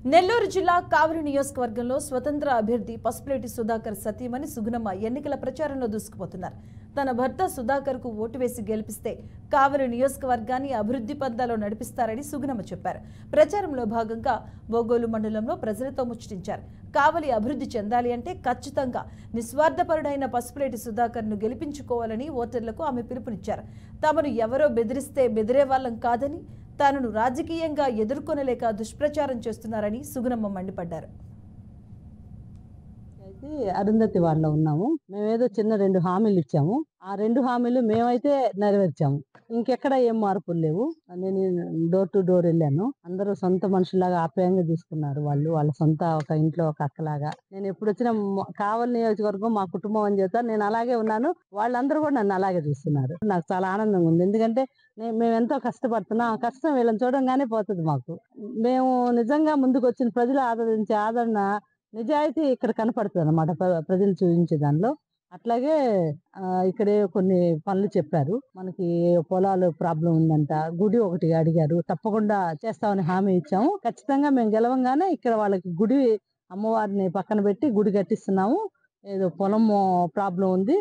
నెల్లూరు జిల్లా కావలి నియోజకవర్గంలో స్వతంత్ర అభ్యర్థి పసుపులేటి సుధాకర్ సతీమణి సుగుణమ్మ ఎన్నికల ప్రచారంలో దూసుకుపోతున్నారు. తన భర్త సుధాకర్కు ఓటు వేసి గెలిపిస్తే కావలి నియోజకవర్గాన్ని అభివృద్ధి పంథాలో నడిపిస్తారని సుగుణమ్మ చెప్పారు. ప్రచారంలో భాగంగా బోగోలు మండలంలో ప్రజలతో ముచ్చటించారు. కావలి అభివృద్ధి చెందాలి అంటే ఖచ్చితంగా నిస్వార్థపరుడైన పసుపులేటి సుధాకర్ను గెలిపించుకోవాలని ఓటర్లకు ఆమె పిలుపునిచ్చారు. తమను ఎవరో బెదిరిస్తే బెదిరే వాళ్ళం కాదని, తనను రాజకీయంగా ఎదుర్కొనలేక దుష్ప్రచారం చేస్తున్నారని సుగుణమ్మ మండిపడ్డారు. అరుంధతి వార్డులో ఉన్నాము. మేమేదో చిన్న 2 హామీలు ఇచ్చాము. ఆ 2 హామీలు మేమైతే నెరవేర్చాము. ఇంకెక్కడ ఏం మార్పులు లేవు. నేను డోర్ టు డోర్ వెళ్ళాను. అందరూ సొంత మనుషులాగా ఆప్యాయంగా తీసుకున్నారు. వాళ్ళ సొంత ఒక ఇంట్లో ఒక అక్కలాగా. నేను ఎప్పుడు వచ్చినా కావలి నియోజకవర్గం మా కుటుంబం అని చెప్తా. నేను అలాగే ఉన్నాను. వాళ్ళందరూ కూడా నన్ను అలాగే చూస్తున్నారు. నాకు చాలా ఆనందంగా ఉంది. ఎందుకంటే మేము ఎంతో కష్టపడుతున్నాం. ఆ కష్టం వీళ్ళని చూడంగానే పోతుంది మాకు. మేము నిజంగా ముందుకు వచ్చిన ప్రజలు ఆదరించే ఆదరణ, నిజాయితీ ఇక్కడ కనపడుతుంది అన్నమాట ప్రజలు చూపించే దానిలో. అట్లాగే ఇక్కడే కొన్ని పనులు చెప్పారు. మనకి పొలాలు ప్రాబ్లం ఉందంట, గుడి ఒకటి అడిగారు. తప్పకుండా చేస్తామని హామీ ఇచ్చాము. ఖచ్చితంగా మేము గెలవంగానే ఇక్కడ వాళ్ళకి గుడి, అమ్మవారిని పక్కన పెట్టి గుడి కట్టిస్తున్నాము. ఏదో పొలం ప్రాబ్లం ఉంది,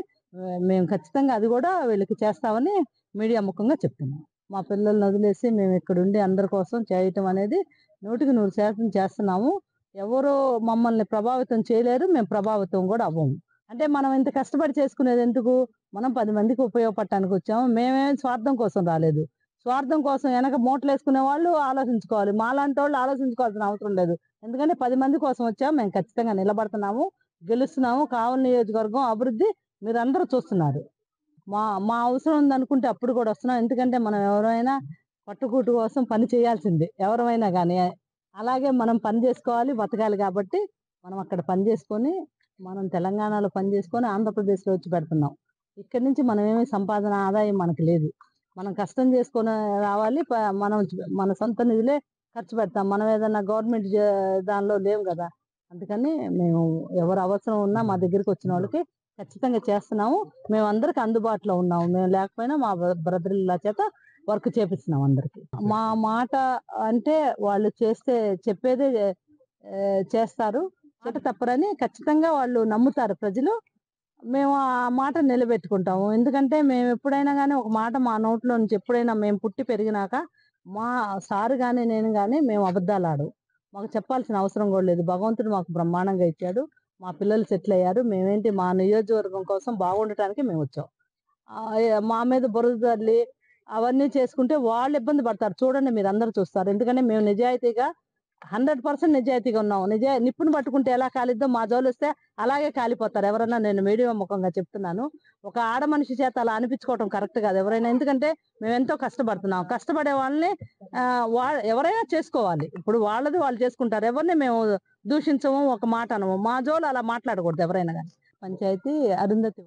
మేము ఖచ్చితంగా అది కూడా వీళ్ళకి చేస్తామని మీడియా ముఖంగా చెప్తున్నాం. మా పిల్లల్ని వదిలేసి మేము ఇక్కడ ఉండి అందరి కోసం చేయటం అనేది 100% చేస్తున్నాము. ఎవరు మమ్మల్ని ప్రభావితం చేయలేరు, మేము ప్రభావితం కూడా అవ్వము. అంటే మనం ఇంత కష్టపడి చేసుకునేది ఎందుకు? మనం 10 మందికి ఉపయోగపడటానికి వచ్చాము. మేమేం స్వార్థం కోసం రాలేదు. స్వార్థం కోసం వెనక మూటలు వేసుకునే వాళ్ళు ఆలోచించుకోవాలి. మాలాంటి వాళ్ళు ఆలోచించుకోవాల్సిన అవసరం లేదు. ఎందుకంటే 10 మంది కోసం వచ్చాము. మేము ఖచ్చితంగా నిలబడుతున్నాము, గెలుస్తున్నాము. కావలి నియోజకవర్గం అభివృద్ధి మీరందరూ చూస్తున్నారు. మా మా అవసరం ఉందనుకుంటే అప్పుడు కూడా వస్తున్నాం. ఎందుకంటే మనం ఎవరైనా పట్టుకూటు కోసం పని చేయాల్సిందే, ఎవరైనా కానీ. అలాగే మనం పని చేసుకోవాలి, బతకాలి. కాబట్టి మనం అక్కడ పని చేసుకొని, మనం తెలంగాణలో పని చేసుకొని ఆంధ్రప్రదేశ్లో వచ్చి పెడుతున్నాం. ఇక్కడి నుంచి మనం ఏమి సంపాదన ఆదాయం మనకు లేదు. మనం కష్టం చేసుకొని రావాలి. మనం మన సొంత నిధులే ఖర్చు పెడతాం. మనం ఏదన్నా గవర్నమెంట్ దానిలో లేవు కదా. అందుకని మేము ఎవరు అవసరం ఉన్నా మా దగ్గరికి వచ్చిన వాళ్ళకి ఖచ్చితంగా చేస్తున్నాము. మేము అందరికి అందుబాటులో ఉన్నాము. మేము లేకపోయినా మా బ్రదర్ల చేత వర్క్ చేపిస్తున్నాం అందరికి. మా మాట అంటే వాళ్ళు చెప్పేదే చేస్తారు, తప్పరని ఖచ్చితంగా వాళ్ళు నమ్ముతారు ప్రజలు. మేము ఆ మాట నిలబెట్టుకుంటాము. ఎందుకంటే మేము ఎప్పుడైనా కానీ ఒక మాట మా నోట్లో నుంచి ఎప్పుడైనా మేము పుట్టి పెరిగినాక మా సారు కానీ నేను కానీ మేము అబద్ధాలు ఆడము. మాకు చెప్పాల్సిన అవసరం కూడా లేదు. భగవంతుడు మాకు బ్రహ్మాండంగా ఇచ్చాడు. మా పిల్లలు సెటిల్ అయ్యారు. మేమేంటి మా నియోజకవర్గం కోసం బాగుండటానికి మేము వచ్చాం. మా మీద బురద తల్లి అవన్నీ చేసుకుంటే వాళ్ళు ఇబ్బంది పడతారు. చూడండి, మీరు అందరూ చూస్తారు. ఎందుకంటే మేము నిజాయితీగా 100% నిజాయితీగా ఉన్నాము. నిప్పును పట్టుకుంటే ఎలా కాలిద్దో మా జోలు వస్తే అలాగే కాలిపోతారు ఎవరన్నా. నేను మీడియా ముఖంగా చెప్తున్నాను. ఒక ఆడ మనిషి చేత అలా అనిపించుకోవడం కరెక్ట్ కాదు ఎవరైనా. ఎందుకంటే మేము ఎంతో కష్టపడుతున్నాం. కష్టపడే వాళ్ళని ఎవరైనా చేసుకోవాలి. ఇప్పుడు వాళ్ళది వాళ్ళు చేసుకుంటారు. ఎవరిని మేము దూషించము, ఒక మాట అనము. మా జోలు అలా మాట్లాడకూడదు ఎవరైనా కానీ. పంచాయతీ అరుంధతి.